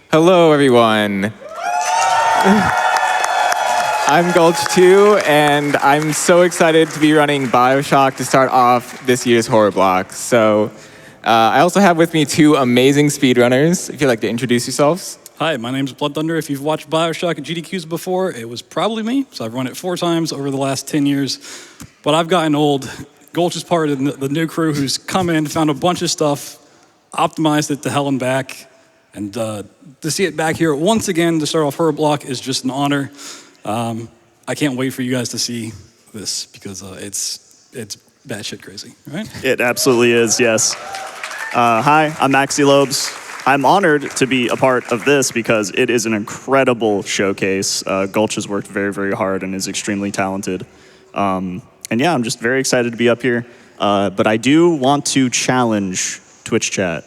Hello, everyone. I'm Gulch2, and I'm so excited to be running BioShock to start off this year's horror block. So I also have with me two amazing speedrunners. If you'd like to introduce yourselves. Hi, my name's BloodThunder. If you've watched BioShock at GDQs before, it was probably me. So I've run it 4 times over the last 10 years. But I've gotten old. Gulch is part of the new crew who's come in, found a bunch of stuff, optimized it to hell and back. And to see it back here once again to start off Horror Block is just an honor. I can't wait for you guys to see this because it's batshit crazy, right? It absolutely is, yes. Hi, I'm Maxylobes. I'm honored to be a part of this because it is an incredible showcase. Gulch has worked very, very hard and is extremely talented. And yeah, I'm just very excited to be up here. But I do want to challenge Twitch chat.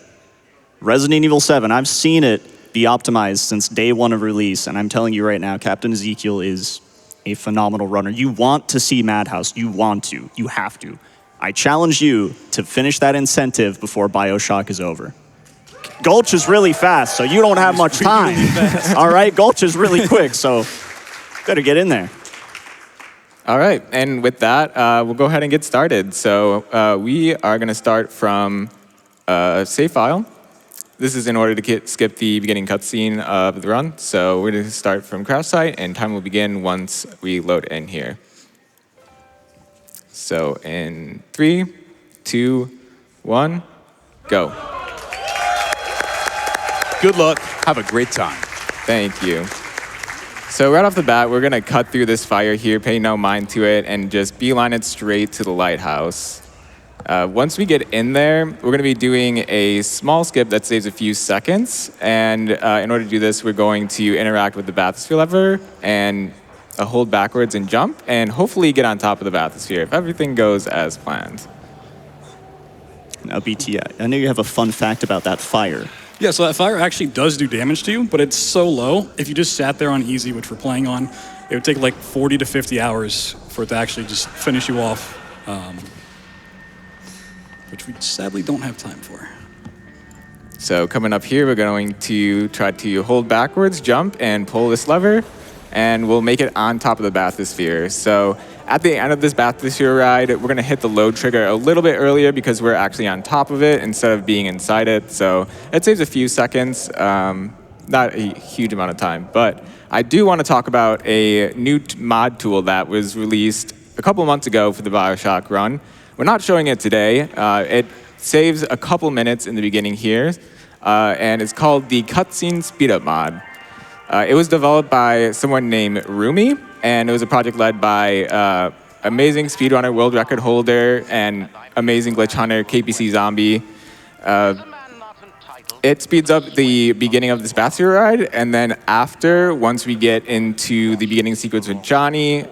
Resident Evil 7, I've seen it be optimized since day 1 of release, and I'm telling you right now, Captain Ezekiel is a phenomenal runner. You want to see Madhouse. You want to. You have to. I challenge you to finish that incentive before BioShock is over. Gulch is really fast, so you don't have much time. All right, Gulch is really quick, so better get in there. All right, and with that, we'll go ahead and get started. So we are going to start from a save file. This is in order to skip the beginning cutscene of the run. So we're going to start from crash site, and time will begin once we load in here. So in 3, 2, 1, go. Good luck. Have a great time. Thank you. So right off the bat, we're going to cut through this fire here, pay no mind to it, and just beeline it straight to the lighthouse. Once we get in there, we're going to be doing a small skip that saves a few seconds. And in order to do this, we're going to interact with the bathysphere lever and hold backwards and jump, and hopefully get on top of the bathysphere if everything goes as planned. Now, BT, I know you have a fun fact about that fire. Yeah, so that fire actually does do damage to you, but it's so low. If you just sat there on easy, which we're playing on, it would take like 40 to 50 hours for it to actually just finish you off. Which we sadly don't have time for. So coming up here, we're going to try to hold backwards, jump, and pull this lever, and we'll make it on top of the bathysphere. So at the end of this bathysphere ride, we're going to hit the load trigger a little bit earlier because we're actually on top of it instead of being inside it. So it saves a few seconds, not a huge amount of time. But I do want to talk about a new mod tool that was released a couple months ago for the BioShock run. We're not showing it today. It saves a couple minutes in the beginning here, and it's called the Cutscene Speedup mod. It was developed by someone named Rumi, and it was a project led by amazing speedrunner, world record holder, and amazing glitch hunter, KPC Zombie. It speeds up the beginning of this bathysphere ride, and then after, once we get into the beginning sequence with Johnny,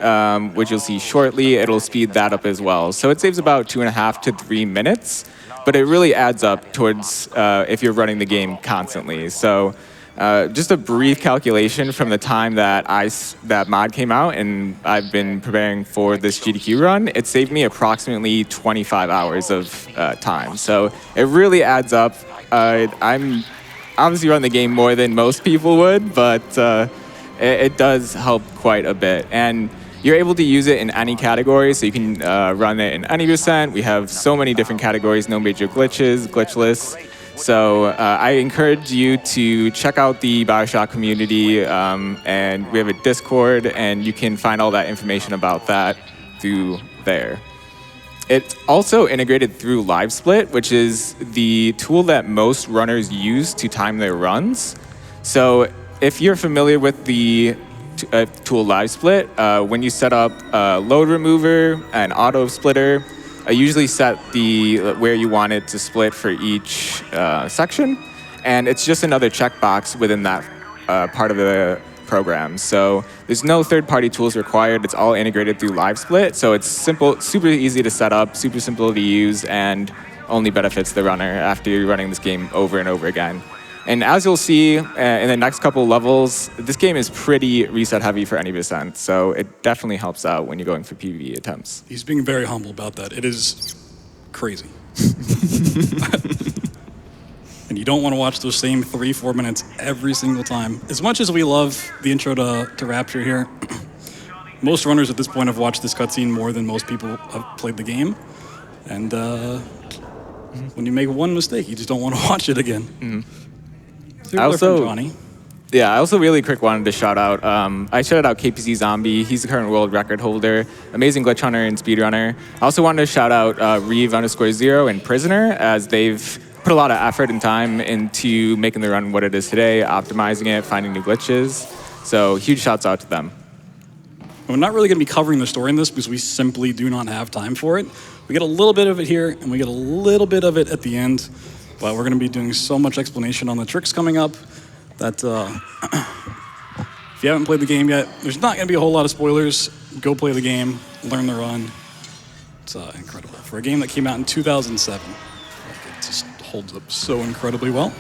which you'll see shortly, it'll speed that up as well. So it saves about 2.5 to 3 minutes, but it really adds up towards if you're running the game constantly. So just a brief calculation from the time that that mod came out, and I've been preparing for this GDQ run, it saved me approximately 25 hours of time. So it really adds up. I'm obviously running the game more than most people would, but it does help quite a bit. And you're able to use it in any category, so you can run it in any percent. We have so many different categories, no major glitches, glitchless. So I encourage you to check out the BioShock community, and we have a Discord, and you can find all that information about that through there. It's also integrated through LiveSplit, which is the tool that most runners use to time their runs. So if you're familiar with the tool LiveSplit, when you set up a load remover and auto splitter, I usually set where you want it to split for each section, and it's just another checkbox within that part of the program. So there's no third-party tools required. It's all integrated through LiveSplit, so it's simple, super easy to set up, super simple to use, and only benefits the runner after you're running this game over and over again. And as you'll see in the next couple levels, this game is pretty reset heavy for any percent, so it definitely helps out when you're going for PvE attempts. He's being very humble about that. It is crazy. And you don't want to watch those same 3-4 minutes every single time. As much as we love the intro to Rapture here, most runners at this point have watched this cutscene more than most people have played the game. And when you make one mistake, you just don't want to watch it again. So Johnny. Yeah, I also really quick wanted to shout out, I shouted out KPC Zombie. He's the current world record holder, amazing glitch hunter and speedrunner. I also wanted to shout out Reeve_0 and Prisoner, as they've put a lot of effort and time into making the run what it is today, optimizing it, finding new glitches. So huge shouts out to them. We're not really going to be covering the story in this because we simply do not have time for it. We get a little bit of it here, and we get a little bit of it at the end. But we're going to be doing so much explanation on the tricks coming up that if you haven't played the game yet, there's not going to be a whole lot of spoilers. Go play the game, learn the run. It's incredible. For a game that came out in 2007, it just holds up so incredibly well.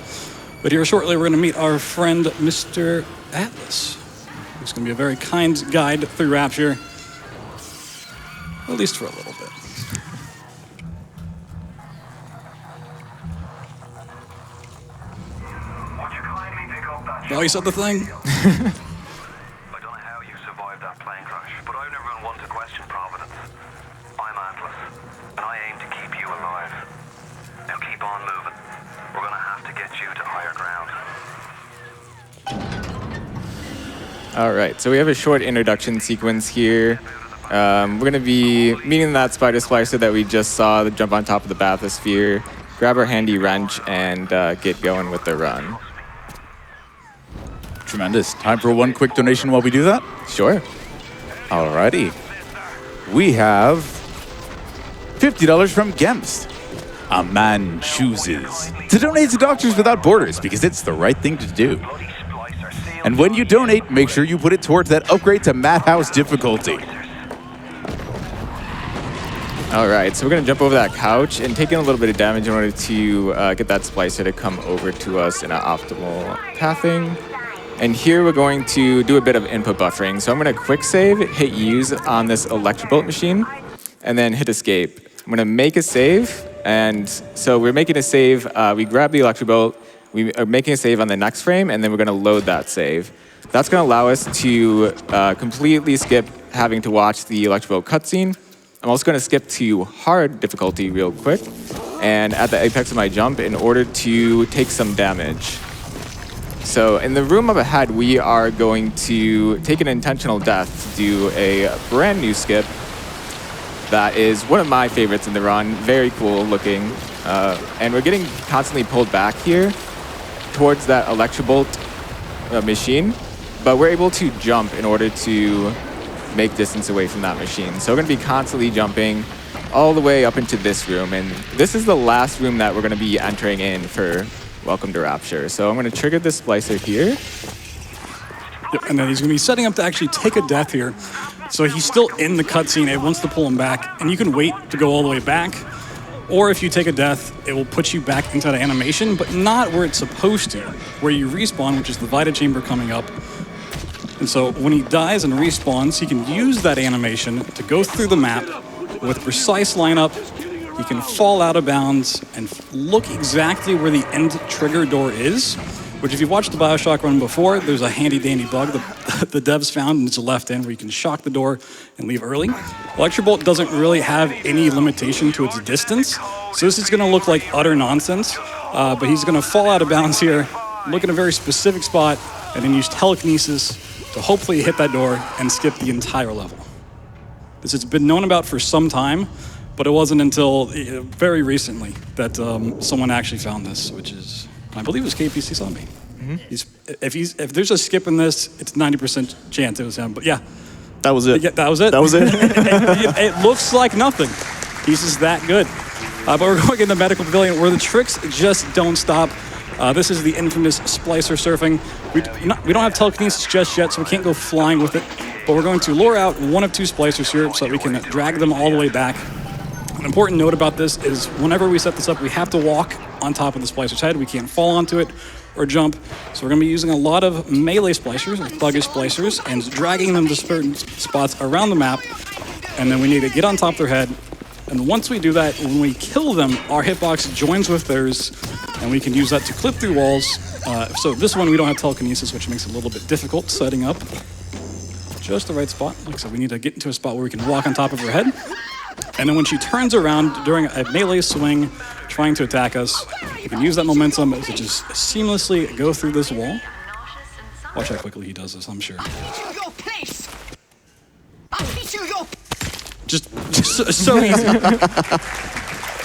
But here shortly, we're going to meet our friend, Mr. Atlas, who's going to be a very kind guide through Rapture, at least for a little bit. Oh, you said the thing? I don't know how you survived that plane crash, but I've never been one to question Providence. I'm Atlas, and I aim to keep you alive. Now keep on moving. We're gonna have to get you to higher ground. All right, so we have a short introduction sequence here. We're going to be meeting that spider splicer that we just saw jump on top of the bathysphere, grab our handy wrench, and get going with the run. Tremendous. Time for one quick donation while we do that? Sure. Alrighty. We have $50 from Gemst. A man chooses to donate to Doctors Without Borders because it's the right thing to do. And when you donate, make sure you put it towards that upgrade to Madhouse difficulty. All right, so we're going to jump over that couch and take in a little bit of damage in order to get that splicer to come over to us in an optimal pathing. And here we're going to do a bit of input buffering. So I'm going to quick save, hit use on this electrobolt machine, and then hit escape. I'm going to make a save, and so we're making a save. We grab the electrobolt, we are making a save on the next frame, and then we're going to load that save. That's going to allow us to completely skip having to watch the electrobolt cutscene. I'm also going to skip to hard difficulty real quick, and at the apex of my jump in order to take some damage. So in the room up ahead, we are going to take an intentional death to do a brand new skip that is one of my favorites in the run. Very cool looking. And we're getting constantly pulled back here towards that electrobolt machine, but we're able to jump in order to make distance away from that machine. So we're going to be constantly jumping all the way up into this room. And this is the last room that we're going to be entering in for Welcome to Rapture. So I'm going to trigger this splicer here. Yep, and then he's going to be setting up to actually take a death here. So he's still in the cutscene. It wants to pull him back, and you can wait to go all the way back. Or if you take a death, it will put you back into the animation, but not where it's supposed to, where you respawn, which is the Vita Chamber coming up. And so when he dies and respawns, he can use that animation to go through the map with precise lineup. He can fall out of bounds and look exactly where the end trigger door is, which if you've watched the BioShock run before, there's a handy-dandy bug that the devs found, and it's a left end where you can shock the door and leave early. Electrobolt doesn't really have any limitation to its distance, so this is going to look like utter nonsense, but he's going to fall out of bounds here, look in a very specific spot, and then use telekinesis to hopefully hit that door and skip the entire level. This has been known about for some time, but it wasn't until very recently that someone actually found this, which is, I believe it was KPC Zombie. Mm-hmm. If there's a skip in this, it's 90% chance it was him, but yeah. That was it. Yeah, that was it. That was it. It looks like nothing. He's just that good. But we're going in the medical pavilion where the tricks just don't stop. This is the infamous splicer surfing. We don't have telekinesis just yet, so we can't go flying with it, but we're going to lure out one of two splicers here so that we can drag them all the way back. An important note about this is whenever we set this up, we have to walk on top of the splicer's head. We can't fall onto it or jump. So we're going to be using a lot of melee splicers, or thuggish splicers, and dragging them to certain spots around the map. And then we need to get on top of their head, And once we do that, when we kill them, our hitbox joins with theirs, and we can use that to clip through walls. So this one, we don't have telekinesis, which makes it a little bit difficult setting up just the right spot. Like I said, we need to get into a spot where we can walk on top of her head. And then when she turns around during a melee swing, trying to attack us, we can use that momentum to just seamlessly go through this wall. Watch how quickly he does this, I'm sure. Your place. I'll teach you your. Just so easy.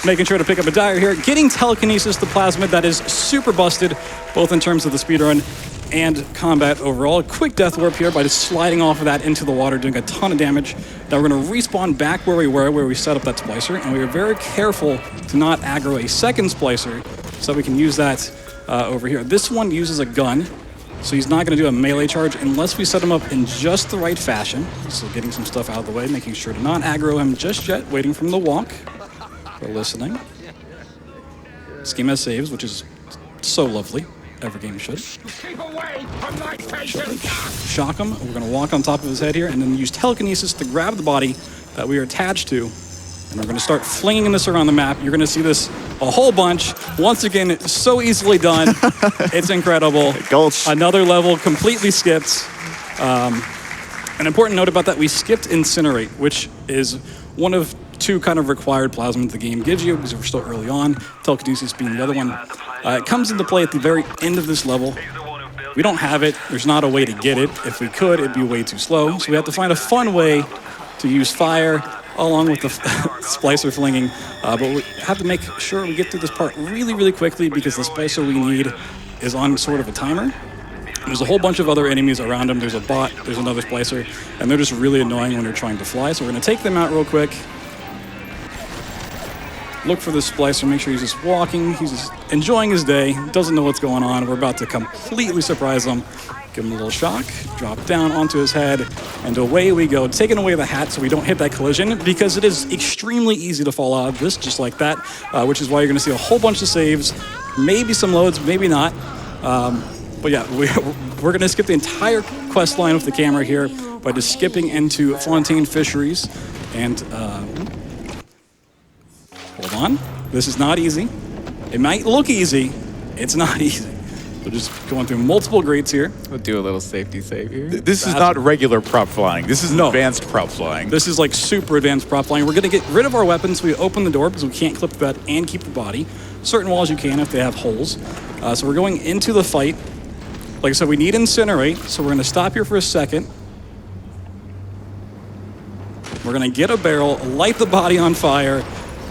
Making sure to pick up a dagger here. Getting telekinesis to plasmid, that is super busted, both in terms of the speedrun and combat overall. A quick death warp here by just sliding off of that into the water, doing a ton of damage. Now we're going to respawn back where we were, where we set up that splicer, and we are very careful to not aggro a second splicer, so we can use that over here. This one uses a gun, so he's not going to do a melee charge unless we set him up in just the right fashion. So getting some stuff out of the way, making sure to not aggro him just yet, waiting from the walk. For listening. Schema saves, which is so lovely. Every game should. Keep away from my patient. Shock him. We're going to walk on top of his head here and then use telekinesis to grab the body that we are attached to. And we're going to start flinging this around the map. You're going to see this a whole bunch. Once again, it's so easily done. It's incredible. Gulch. Another level completely skipped. An important note about that, we skipped Incinerate, which is one of two kind of required plasmids the game gives you because we're still early on, telekinesis being the other one. It comes into play at the very end of this level. We don't have it. There's not a way to get it. If we could, it'd be way too slow. So we have to find a fun way to use fire along with the splicer flinging. But we have to make sure we get through this part really, really quickly because the splicer we need is on sort of a timer. There's a whole bunch of other enemies around him. There's a bot, there's another splicer, and they're just really annoying when you're trying to fly. So we're going to take them out real quick. Look for this splicer, make sure he's just walking, he's just enjoying his day, doesn't know what's going on. We're about to completely surprise him. Give him a little shock, drop down onto his head, and away we go. Taking away the hat so we don't hit that collision because it is extremely easy to fall out of this, just like that, which is why you're gonna see a whole bunch of saves, maybe some loads, maybe not. But yeah, we're gonna skip the entire quest line with the camera here by just skipping into Fontaine Fisheries and hold on. This is not easy. It might look easy. It's not easy. We're just going through multiple grates here. We'll do a little safety save here. This is not regular prop flying. This is advanced prop flying. This is like super advanced prop flying. We're going to get rid of our weapons. We open the door because we can't clip that and keep the body. Certain walls you can if they have holes. So we're going into the fight. Like I said, we need Incinerate. So we're going to stop here for a second. We're going to get a barrel, light the body on fire,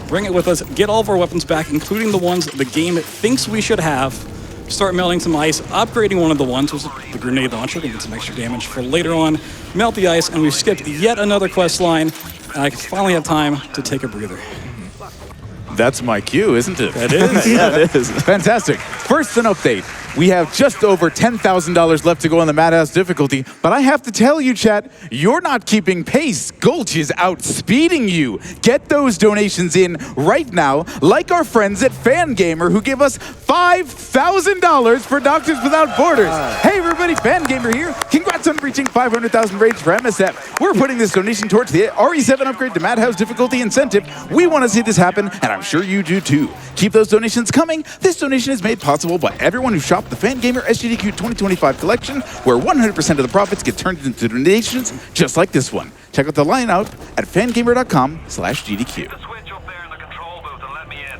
bring it with us, get all of our weapons back, including the ones the game thinks we should have, start melting some ice, upgrading one of the ones, which is the grenade launcher, to get some extra damage for later on, melt the ice, and we've skipped yet another quest line, and I finally have time to take a breather. That's my cue, isn't it? That is. Yeah, it is. Fantastic. First, an update. We have just over $10,000 left to go on the Madhouse difficulty, but I have to tell you, chat, you're not keeping pace. Gulch is outspeeding you. Get those donations in right now, like our friends at Fangamer, who give us $5,000 for Doctors Without Borders. Hey, everybody, Fangamer here. Congrats on reaching 500,000 raids for MSF. We're putting this donation towards the RE7 upgrade to Madhouse difficulty incentive. We want to see this happen, and I'm sure you do too. Keep those donations coming. This donation is made possible by everyone who shopped the Fangamer SGDQ 2025 collection, where 100% of the profits get turned into donations just like this one. Check out the line out at fangamer.com/GDQ.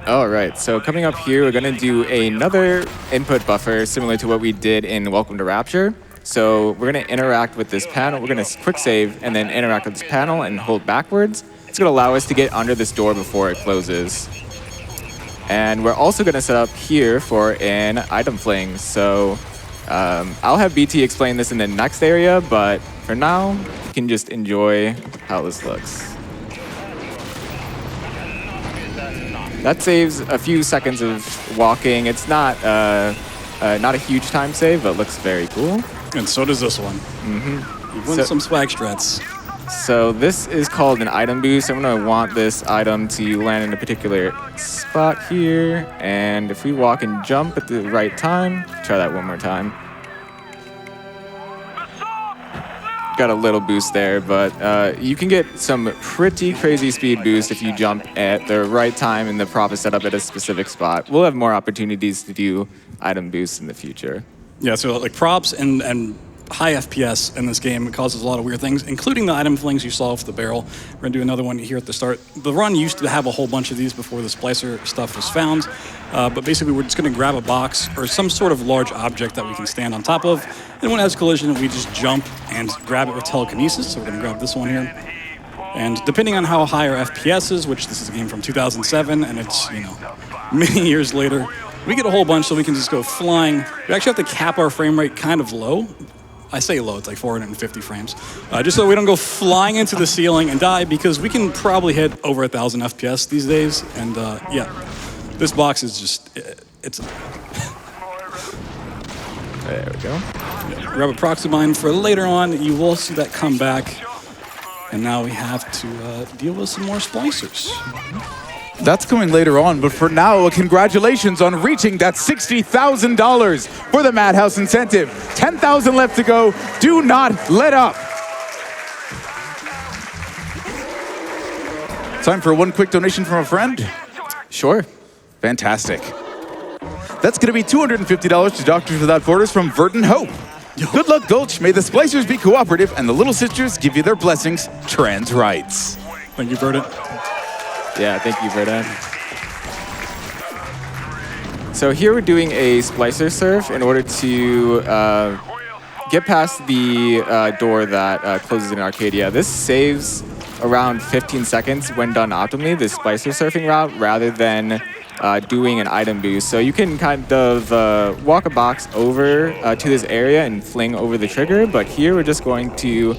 All right, so coming up here, we're gonna do another input buffer similar to what we did in Welcome to Rapture. So we're gonna interact with this panel. We're gonna quick save and then interact with this panel and hold backwards. It's gonna allow us to get under this door before it closes. And we're also gonna set up here for an item fling. So I'll have BT explain this in the next area, but for now, you can just enjoy how this looks. That saves a few seconds of walking. It's not a huge time save, but looks very cool. And so does this one. Mm-hmm. You've won some swag strats. So this is called an item boost. I'm gonna want this item to land in a particular spot here. And if we walk and jump at the right time, try that one more time. got a little boost there, but you can get some pretty crazy speed boost if you jump at the right time and the prop is set up at a specific spot. We'll have more opportunities to do item boosts in the future. Yeah, so like props and high FPS in this game causes a lot of weird things, including the item flings you saw off the barrel. We're gonna do another one here at the start. The run used to have a whole bunch of these before the splicer stuff was found, but basically we're just gonna grab a box or some sort of large object that we can stand on top of, and when it has collision, we just jump and grab it with telekinesis. So we're gonna grab this one here. And depending on how high our FPS is, which this is a game from 2007, and it's, you know, many years later, we get a whole bunch so we can just go flying. We actually have to cap our frame rate kind of low. I say low, it's like 450 frames. Just so we don't go flying into the ceiling and die, because we can probably hit over 1,000 FPS these days. And yeah, this box is just, it's... There we go. Grab a proxy mine for later on. You will see that come back. And now we have to deal with some more splicers. That's coming later on, but for now, congratulations on reaching that $60,000 for the Madhouse incentive. 10,000 left to go. Do not let up. Time for one quick donation from a friend. Sure. Fantastic. That's going to be $250 to Doctors Without Borders from Verdant Hope. Good luck, Gulch. May the splicers be cooperative and the little sisters give you their blessings. Trans rights. Thank you, Verdant. Yeah, thank you, Verdant. So here we're doing a splicer surf in order to get past the door that closes in Arcadia. This saves around 15 seconds when done optimally, the splicer surfing route, rather than doing an item boost. So you can kind of walk a box over to this area and fling over the trigger, but here we're just going to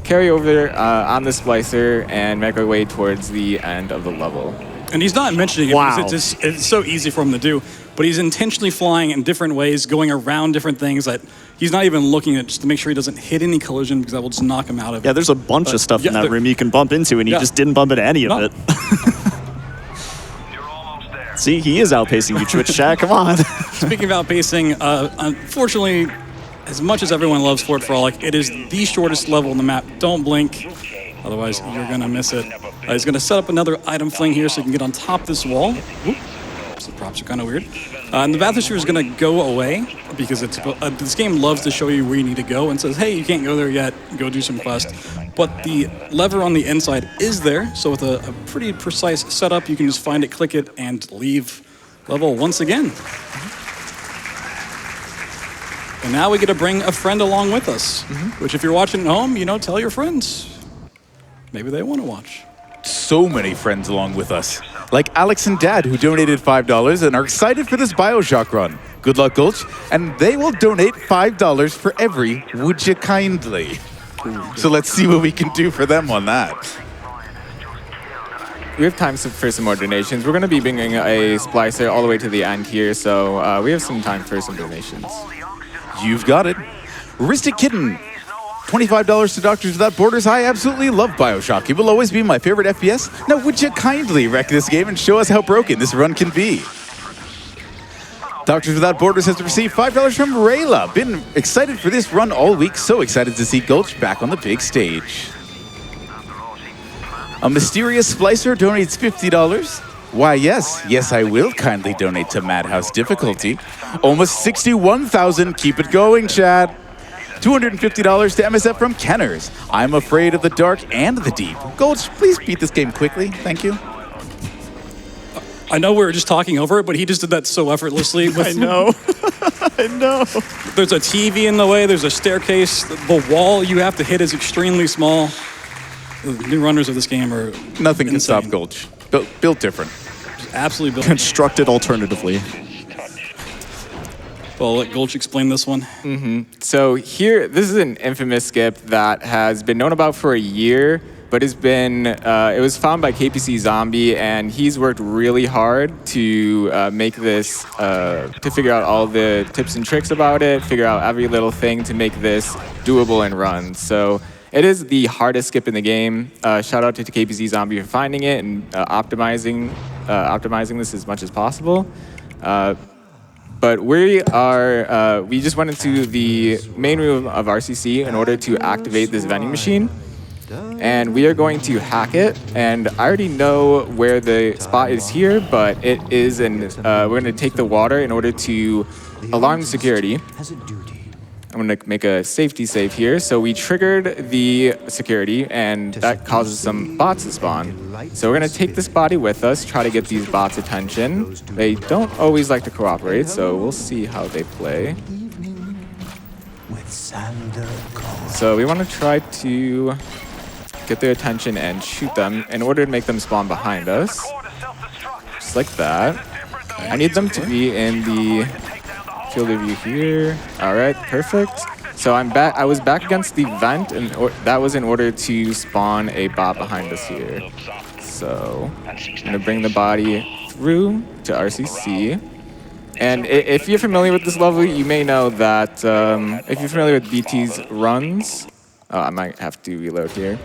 carry over on the splicer and make our way towards the end of the level. And he's not mentioning it Wow. because it's so easy for him to do, but he's intentionally flying in different ways, going around different things that he's not even looking at, just to make sure he doesn't hit any collision, because that will just knock him out of it. Yeah, there's a bunch of stuff in yeah, that room you can bump into, and he Yeah. just didn't bump into any of No. it. See, he is outpacing you, Twitch chat. Come on. Speaking of outpacing, unfortunately, as much as everyone loves Fort Frolic, it is the shortest level in the map. Don't blink, otherwise you're gonna miss it. He's gonna set up another item fling here so you can get on top of this wall. Oop. So the props are kind of weird. And the bathysphere is gonna go away because it's this game loves to show you where you need to go and says, hey, you can't go there yet, go do some quest. But the lever on the inside is there, so with a pretty precise setup, you can just find it, click it, and leave level once again. And now we get to bring a friend along with us, which if you're watching at home, you know, tell your friends. Maybe they want to watch. So many friends along with us, like Alex and Dad, who donated $5 and are excited for this BioShock run. Good luck, Gulch, and they will donate $5 for every would you kindly. So let's see what we can do for them on that. We have time for some more donations. We're going to be bringing a splicer all the way to the end here, so we have some time for some donations. You've got it. Ristic Kitten, $25 to Doctors Without Borders. I absolutely love BioShock. It will always be my favorite FPS. Now, would you kindly wreck this game and show us how broken this run can be? Doctors Without Borders has received $5 from Rayla. Been excited for this run all week. So excited to see Gulch back on the big stage. A mysterious splicer donates $50. Why, yes, I will kindly donate to Madhouse Difficulty. Almost 61,000. Keep it going, Chad. $250 to MSF from Kenners. I'm afraid of the dark and the deep. Gulch, please beat this game quickly. Thank you. I know we were just talking over it, but he just did that so effortlessly. I know. I know. There's a TV in the way, there's a staircase. The wall you have to hit is extremely small. The new runners of this game are Nothing can insane. stop Gulch. Built different. Absolutely built. Constructed alternatively. Well, I'll let Gulch explain this one. So here, this is an infamous skip that has been known about for a year, but has been, it was found by KPC Zombie, and he's worked really hard to make this, to figure out all the tips and tricks about it, figure out every little thing to make this doable and run. So it is the hardest skip in the game. Shout out to KPC Zombie for finding it and optimizing this as much as possible. But we just went into the main room of RCC in order to activate this vending machine. And we are going to hack it. And I already know where the spot is here, but it is we're going to take the water in order to alarm the security. I'm going to make a safety save here. So we triggered the security, and that causes some bots to spawn. So we're going to take this body with us, try to get these bots' attention. They don't always like to cooperate, so we'll see how they play. So we want to try to get their attention and shoot them in order to make them spawn behind us. Just like that. I need them to be in the field of view here. All right, perfect. So I'm back. I was back against the vent, and that was in order to spawn a bot behind us here. So I'm gonna bring the body through to RCC. And if you're familiar with this level, you may know that if you're familiar with BT's runs, I might have to reload here.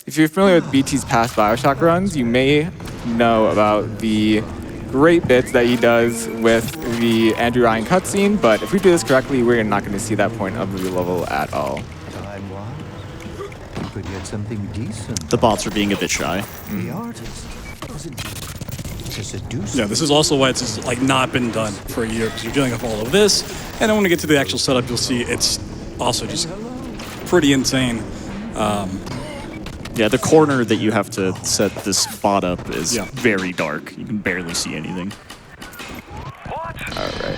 If you're familiar with BT's past BioShock runs, you may know about the great bits that he does with the Andrew Ryan cutscene, but if we do this correctly, we're not going to see that point of the level at all. The bots are being a bit shy. Yeah, this is also why it's just, like, not been done for a year, because you're dealing with all of this, and then when we get to the actual setup, you'll see it's also just pretty insane. Yeah, the corner that you have to set this bot up is very dark. You can barely see anything. All right.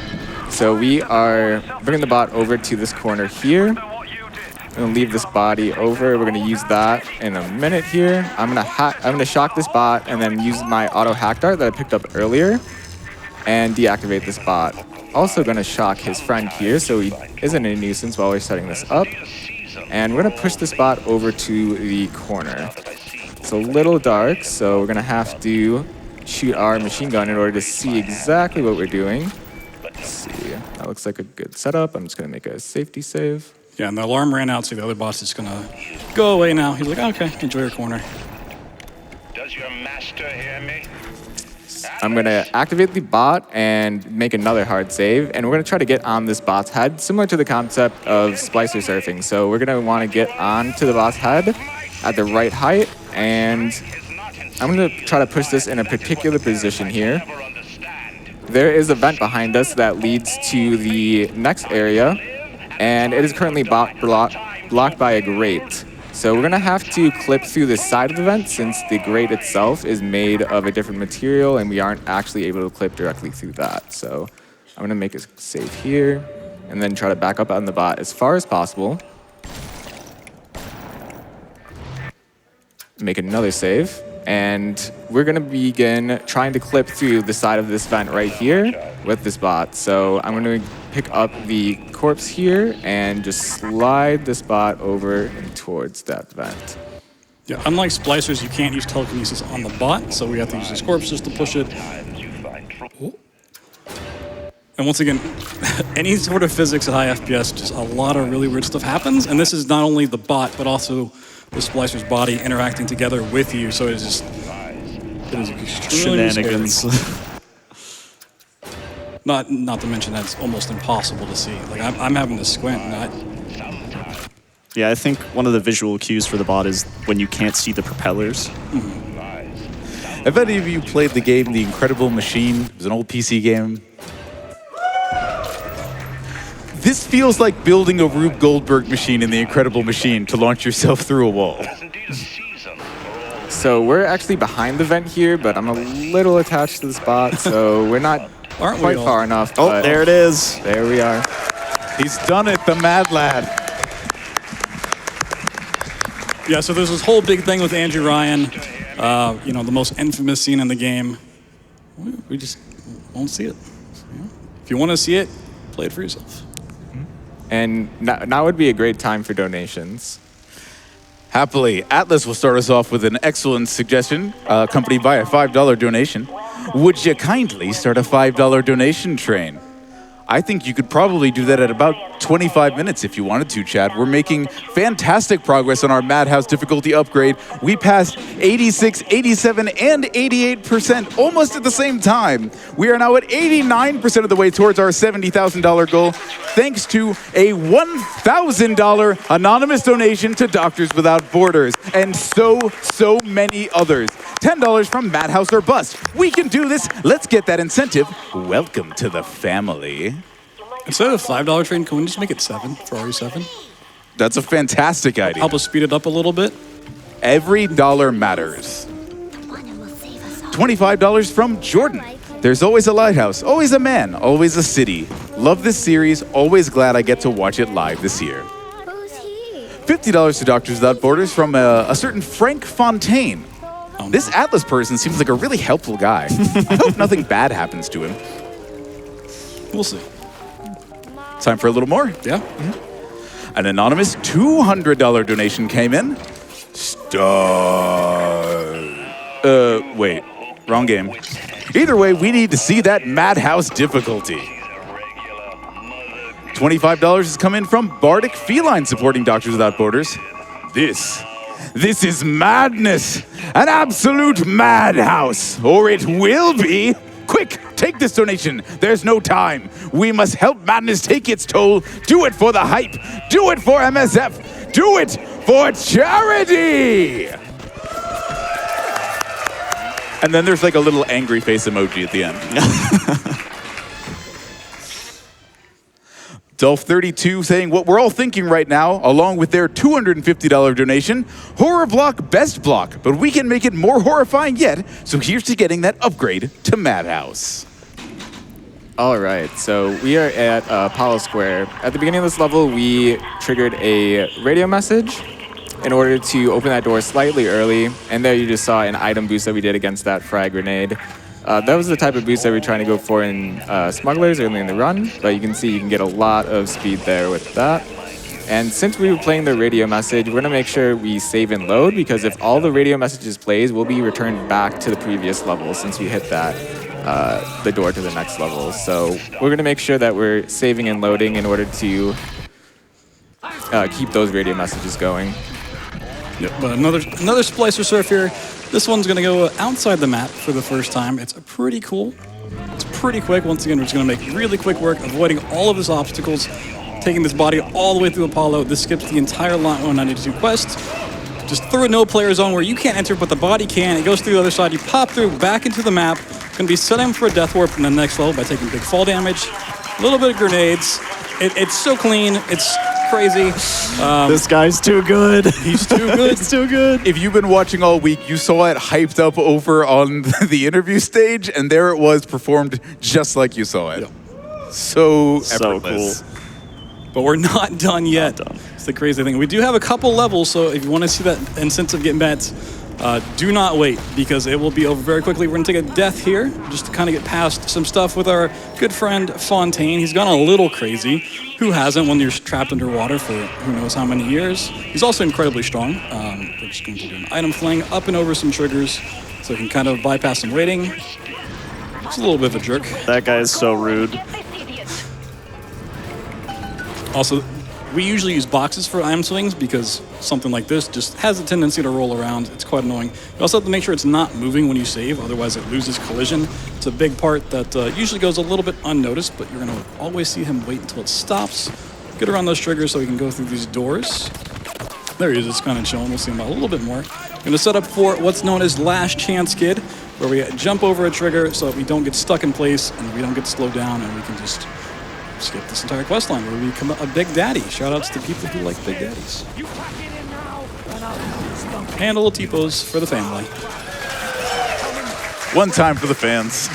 So we are bringing the bot over to this corner here. I'm gonna leave this body over. We're gonna use that in a minute here. I'm gonna shock this bot and then use my auto hack dart that I picked up earlier and deactivate this bot. Also gonna shock his friend here so he isn't a nuisance while we're setting this up. And we're gonna push this bot over to the corner. It's a little dark, so we're gonna have to shoot our machine gun in order to see exactly what we're doing. Let's see, that looks like a good setup. I'm just gonna make a safety save. Yeah, and the alarm ran out, so the other boss is gonna go away now. He's like, okay, enjoy your corner. Does your master hear me? I'm gonna activate the bot and make another hard save, and we're gonna try to get on this bot's head, similar to the concept of splicer surfing. So we're gonna wanna get onto the bot's head at the right height, and I'm gonna try to push this in a particular position here. There is a vent behind us that leads to the next area, and it is currently blocked by a grate. So we're gonna have to clip through the side of the vent since the grate itself is made of a different material and we aren't actually able to clip directly through that. So I'm gonna make a save here and then try to back up on the bot as far as possible. Make another save. And we're gonna begin trying to clip through the side of this vent right here with this bot. So I'm gonna pick up the corpse here and just slide this bot over and towards that vent. Yeah, unlike splicers, you can't use telekinesis on the bot, so we have to use this corpse just to push it. Oh. And once again, any sort of physics at high FPS, just a lot of really weird stuff happens. And this is not only the bot, but also the splicer's body interacting together with you, so it is extremely Shenanigans. Not to mention that it's almost impossible to see. Like I'm having to squint. And Yeah, I think one of the visual cues for the bot is when you can't see the propellers. Have any of you played the game The Incredible Machine? It was an old PC game. This feels like building a Rube Goldberg machine in The Incredible Machine to launch yourself through a wall. So we're actually behind the vent here, but I'm a little attached to the spot, so we're not quite far enough. Oh, there it is. There we are. He's done it, the mad lad. Yeah, so there's this whole big thing with Andrew Ryan, you know, the most infamous scene in the game. We just won't see it. You know? If you want to see it, play it for yourself. And now would be a great time for donations. Happily, Atlas will start us off with an excellent suggestion, accompanied by a $5 donation. Would you kindly start a $5 donation train? I think you could probably do that at about 25 minutes if you wanted to, Chad. We're making fantastic progress on our Madhouse difficulty upgrade. We passed 86, 87, and 88% almost at the same time. We are now at 89% of the way towards our $70,000 goal, thanks to a $1,000 anonymous donation to Doctors Without Borders, and so many others. $10 from Madhouse or Bust. We can do this. Let's get that incentive. Welcome to the family. Instead of $5 train, can we just make it 7 for RE7? That's a fantastic idea. Help us speed it up a little bit. Every dollar matters. $25 from Jordan. There's always a lighthouse, always a man, always a city. Love this series, always glad I get to watch it live this year. Who's he? $50 to Doctors Without Borders from a certain Frank Fontaine. This Atlas person seems like a really helpful guy. I hope nothing bad happens to him. We'll see. Time for a little more. Yeah? An anonymous $200 donation came in. Wait, wrong game. Either way, we need to see that Madhouse difficulty. $25 has come in from Bardic Feline supporting Doctors Without Borders. This is madness, an absolute madhouse, or it will be. Quick, take this donation. There's no time. We must help madness take its toll. Do it for the hype. Do it for MSF. Do it for charity. And then there's like a little angry face emoji at the end. Dolph32 saying what we're all thinking right now, along with their $250 donation, horror block, best block, but we can make it more horrifying yet, so here's to getting that upgrade to Madhouse. All right, so we are at Apollo Square. At the beginning of this level, we triggered a radio message in order to open that door slightly early, and there you just saw an item boost that we did against that frag grenade. That was the type of boost that we're trying to go for in Smugglers early in the run, but you can see you can get a lot of speed there with that. And since we were playing the radio message, we're gonna make sure we save and load, because if all the radio messages plays, we'll be returned back to the previous level since we hit that, the door to the next level. So we're gonna make sure that we're saving and loading in order to keep those radio messages going. Yep. But another splicer surf here. This one's gonna go outside the map for the first time. It's pretty cool. It's pretty quick. Once again, we're just gonna make really quick work, avoiding all of his obstacles, taking this body all the way through Apollo. This skips the entire Lot 192 quest. Just through a no-player zone where you can't enter, but the body can. It goes through the other side. You pop through, back into the map. Gonna be setting for a death warp in the next level by taking big fall damage. A little bit of grenades. It's so clean. It's crazy. This guy's too good. He's too good. He's too good. If you've been watching all week, you saw it hyped up over on the interview stage, and there it was performed just like you saw it. Yeah. So So effortless. cool. But we're not done yet. Not done. It's the crazy thing. We do have a couple levels, so if you want to see that incentive get met, do not wait, because it will be over very quickly. We're going to take a death here, just to kind of get past some stuff with our good friend Fontaine. He's gone a little crazy. Who hasn't when you're trapped underwater for who knows how many years? He's also incredibly strong. We're just going to do an item fling up and over some triggers, so we can kind of bypass some waiting. Just a little bit of a jerk. That guy is so rude. Also, we usually use boxes for item swings because something like this just has a tendency to roll around. It's quite annoying. You also have to make sure it's not moving when you save, otherwise it loses collision. It's a big part that usually goes a little bit unnoticed, but you're gonna always see him wait until it stops. Get around those triggers so he can go through these doors. There he is, it's kind of chilling. We'll see him out a little bit more. Gonna set up for what's known as Last Chance Kid, where we jump over a trigger so that we don't get stuck in place and we don't get slowed down, and we can just skip this entire quest line where we become a big daddy. Shout outs to people who like big daddies. And a little T-pose for the family. One time for the fans.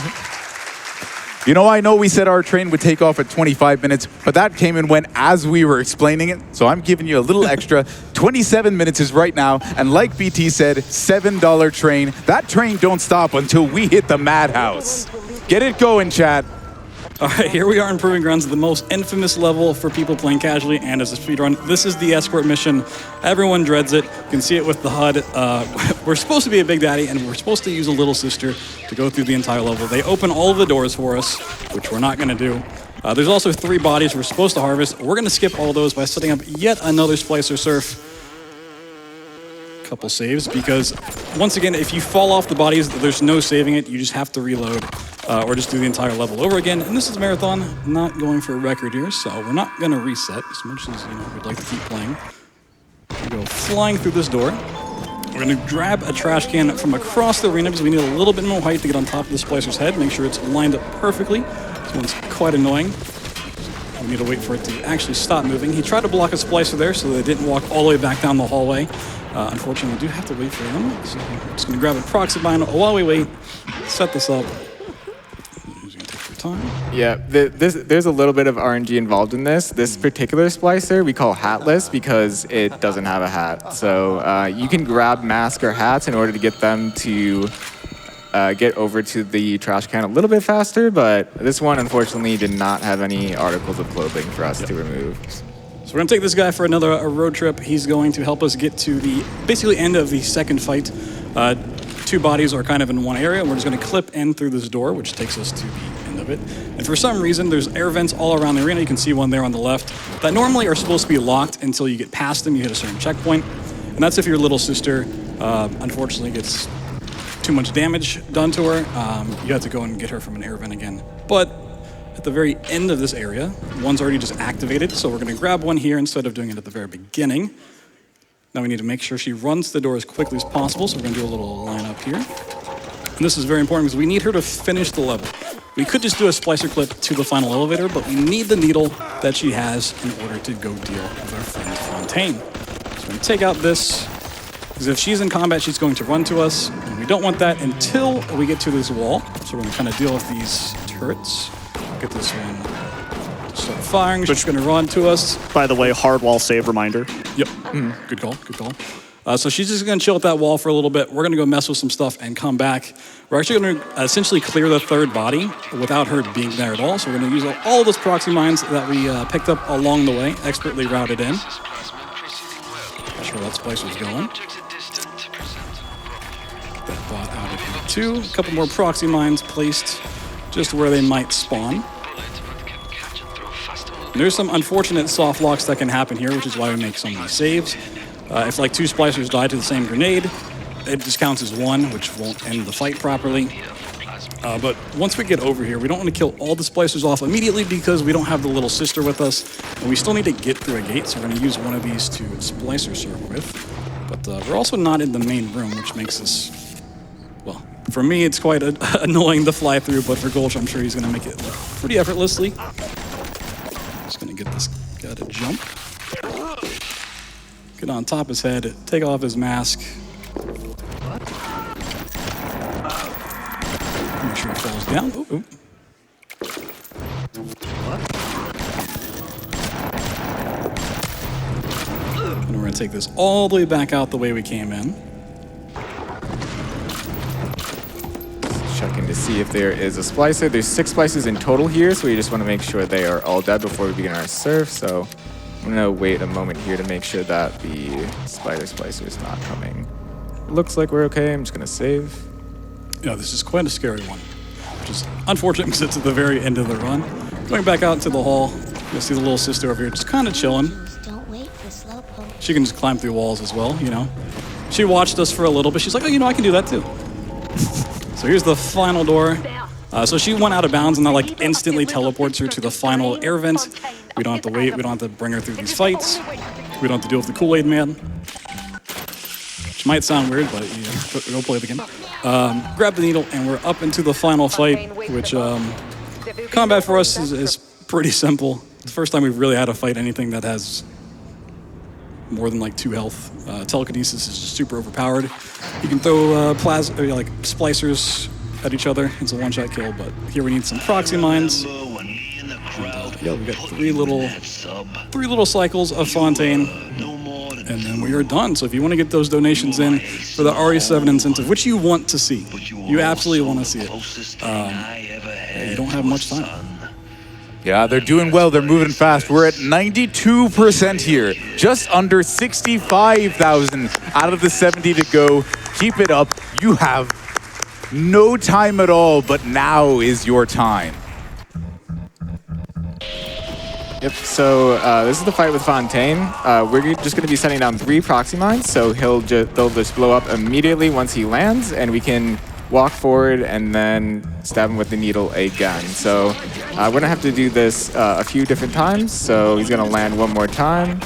You know, I know we said our train would take off at 25 minutes, but that came and went as we were explaining it, so I'm giving you a little extra. 27 minutes is right now, and like BT said, $7 train. That train don't stop until we hit the Madhouse. Get it going, chat. All right, here we are in Proving Grounds, the most infamous level for people playing casually and as a speedrun. This is the escort mission. Everyone dreads it. You can see it with the HUD. We're supposed to be a big daddy, and we're supposed to use a little sister to go through the entire level. They open all of the doors for us, which we're not going to do. There's also 3 bodies we're supposed to harvest. We're going to skip all those by setting up yet another Splicer Surf. Couple saves, because once again, if you fall off the bodies, there's no saving it. You just have to reload or just do the entire level over again. And this is Marathon, not going for a record here, so we're not going to reset as much as we'd like to keep playing. We go flying through this door. We're going to grab a trash can from across the arena because we need a little bit more height to get on top of the Splicer's head. Make sure it's lined up perfectly. This one's quite annoying. We need to wait for it to actually stop moving. He tried to block a Splicer there so they didn't walk all the way back down the hallway. Unfortunately, we do have to wait for him. So I'm just going to grab a proxy mine while we wait, set this up. He's going to take your time. Yeah, there's a little bit of RNG involved in this. This particular splicer we call hatless because it doesn't have a hat. So you can grab mask or hats in order to get them to get over to the trash can a little bit faster, but this one unfortunately did not have any articles of clothing for us to remove. So we're going to take this guy for another road trip. He's going to help us get to the basically end of the second fight. 2 bodies are kind of in one area, and we're just going to clip in through this door, which takes us to the end of it. And for some reason, there's air vents all around the arena. You can see one there on the left that normally are supposed to be locked until you get past them, you hit a certain checkpoint. And that's if your little sister, unfortunately, gets too much damage done to her. You have to go and get her from an air vent again. But at the very end of this area, one's already just activated, so we're going to grab one here instead of doing it at the very beginning. Now we need to make sure she runs the door as quickly as possible, so we're going to do a little line up here. And this is very important because we need her to finish the level. We could just do a splicer clip to the final elevator, but we need the needle that she has in order to go deal with our friend Fontaine. So we're going to take out this, because if she's in combat, she's going to run to us, and we don't want that until we get to this wall. So we're going to kind of deal with these turrets. Get this one to start firing. She's going to run to us. By the way, hard wall save reminder. Yep. Good call. Good call. So she's just going to chill at that wall for a little bit. We're going to go mess with some stuff and come back. We're actually going to essentially clear the 3rd body without her being there at all. So we're going to use all of those proxy mines that we picked up along the way, expertly routed in. Not sure where that splicer's going. Get that bot out of here too. A couple more proxy mines placed just where they might spawn. And there's some unfortunate soft locks that can happen here, which is why we make so many saves. If like 2 splicers die to the same grenade, it just counts as 1, which won't end the fight properly. But once we get over here, we don't want to kill all the splicers off immediately because we don't have the little sister with us, and we still need to get through a gate, so we're going to use one of these to splicer serve with. But we're also not in the main room, which makes this, well, for me it's quite annoying to fly through, but for Gulch, I'm sure he's going to make it look pretty effortlessly. Just going to get this guy to jump. Get on top of his head, take off his mask. Make sure he falls down. Ooh. And we're going to take this all the way back out the way we came in. Checking to see if there is a splicer. There's 6 splicers in total here, so we just want to make sure they are all dead before we begin our surf. So I'm going to wait a moment here to make sure that the spider splicer is not coming. Looks like we're okay. I'm just going to save. Yeah, this is quite a scary one, which is unfortunate because it's at the very end of the run. Going back out to the hall, you'll see the little sister over here just kind of chilling. Don't wait for slowpoke. She can just climb through walls as well, you know. She watched us for a little bit. She's like, oh, you know, I can do that too. So here's the final door. So she went out of bounds and that like instantly teleports her to the final air vent. We don't have to wait. We don't have to bring her through these fights. We don't have to deal with the Kool-Aid Man. Which might sound weird, but yeah, go play the game. Grab the needle and we're up into the final fight, which combat for us is pretty simple. It's the first time we've really had to fight anything that has more than like 2 health. Telekinesis is just super overpowered. You can throw like splicers at each other. It's a one-shot kill, but here we need some proxy mines. Yeah, we got 3 little cycles of Fontaine, and then we are done. So if you want to get those donations in for the RE7 incentive, which you want to see, you absolutely want to see it. You don't have much time. Yeah, they're doing well. They're moving fast. We're at 92% here. Just under 65,000 out of the 70 to go. Keep it up. You have no time at all, but now is your time. Yep, so this is the fight with Fontaine. We're just going to be setting down 3 proxy mines, so they'll just blow up immediately once he lands, and we can walk forward and then stab him with the needle again. So we're going to have to do this a few different times, so he's going to land one more time,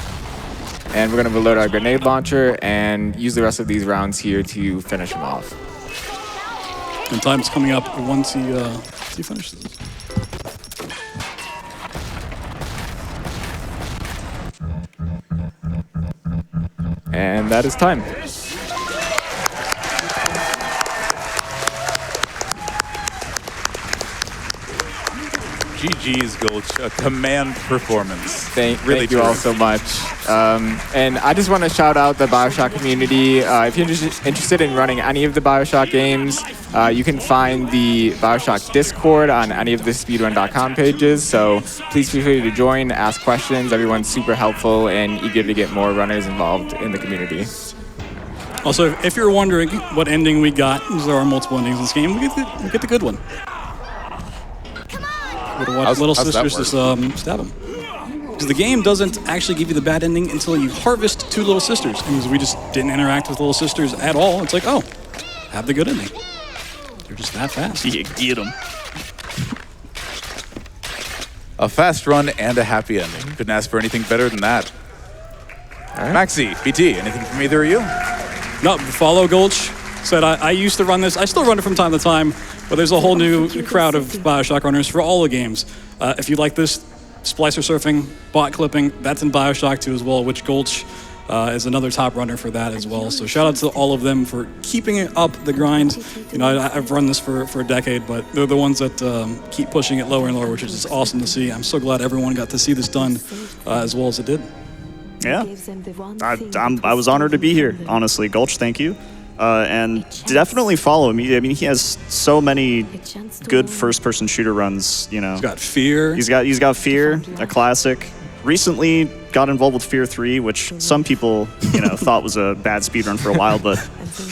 and we're going to reload our grenade launcher and use the rest of these rounds here to finish him off. And time's coming up once he finishes. And that is time. GG's, Gulch. A command performance. Thank you all so much. And I just want to shout out the BioShock community. If you're interested in running any of the BioShock games, you can find the BioShock Discord on any of the speedrun.com pages. So please feel free to join, ask questions. Everyone's super helpful and eager to get more runners involved in the community. Also, if you're wondering what ending we got, there are multiple endings in this game. We get the good one. We're gonna watch little sisters just stab him. Because the game doesn't actually give you the bad ending until you harvest 2 little sisters. And because we just didn't interact with little sisters at all, it's like, oh, have the good ending. They're just that fast. Yeah, get them. A fast run and a happy ending. Couldn't ask for anything better than that. All right. Maxi, BT, anything from either of you? No, follow Gulch. Said I used to run this. I still run it from time to time, but there's a whole new crowd of BioShock runners for all the games. If you like this, splicer surfing, bot clipping, that's in BioShock 2 as well, which Gulch is another top runner for that as well. So shout out to all of them for keeping it up the grind. You know, I've run this for a decade, but they're the ones that keep pushing it lower and lower, which is just awesome to see. I'm so glad everyone got to see this done as well as it did. Yeah, I was honored to be here, honestly. Gulch, thank you. And definitely follow him. I mean, he has so many good first-person shooter runs, you know. He's got Fear. He's got Fear, a classic. Recently got involved with Fear 3, which some people, you know, thought was a bad speedrun for a while, but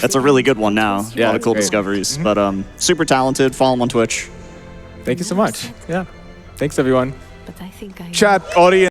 that's a really good one now. Yeah, a lot of cool discoveries. But super talented. Follow him on Twitch. Thank you so much. Yeah. Thanks, everyone. Chat, audience.